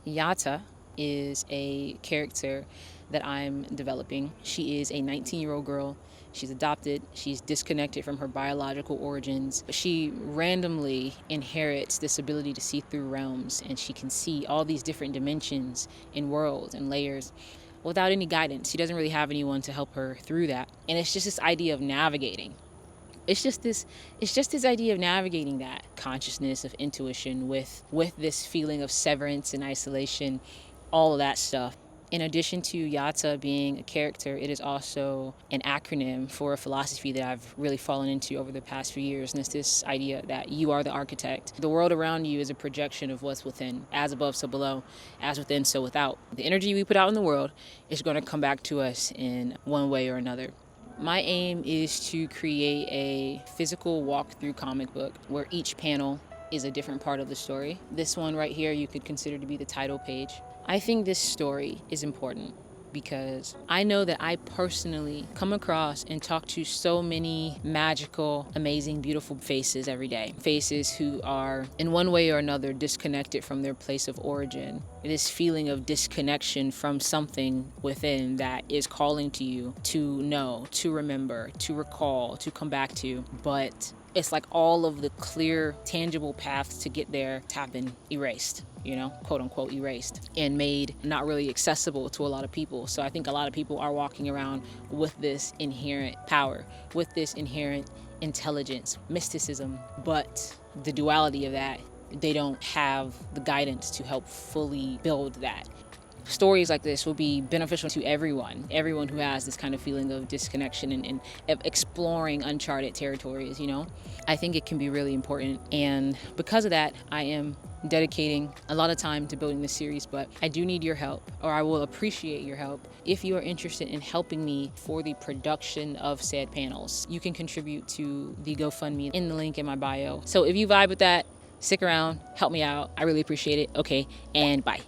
YATA is a character that I'm developing. She is a 19-year-old girl. She's adopted. She's disconnected from her biological origins. She randomly inherits this ability to see through realms, and she can see all these different dimensions and worlds and layers without any guidance. She doesn't really have anyone to help her through that. And it's just this idea of navigating. It's just this idea of navigating that consciousness of intuition with this feeling of severance and isolation, all of that stuff. In addition to YATA being a character, it is also an acronym for a philosophy that I've really fallen into over the past few years. And it's this idea that you are the architect. The world around you is a projection of what's within, as above, so below, as within, so without. The energy we put out in the world is going to come back to us in one way or another. My aim is to create a physical walkthrough comic book where each panel is a different part of the story. This one right here you could consider to be the title page. I think this story is important because I know that I personally come across and talk to so many magical, amazing, beautiful faces every day. Faces who are, in one way or another, disconnected from their place of origin. This feeling of disconnection from something within that is calling to you to know, to remember, to recall, to come back to. But it's like all of the clear, tangible paths to get there have been erased, quote unquote erased, and made not really accessible to a lot of people. So I think a lot of people are walking around with this inherent power, with this inherent intelligence, mysticism, but the duality of that, they don't have the guidance to help fully build that. Stories like this will be beneficial to everyone who has this kind of feeling of disconnection and exploring uncharted territories, I think it can be really important. And because of that, I am dedicating a lot of time to building this series, but I do need your help, or I will appreciate your help if you are interested in helping me for the production of said panels. You can contribute to the GoFundMe in the link in my bio. So if you vibe with that, stick around, help me out. I really appreciate it. Okay, and bye.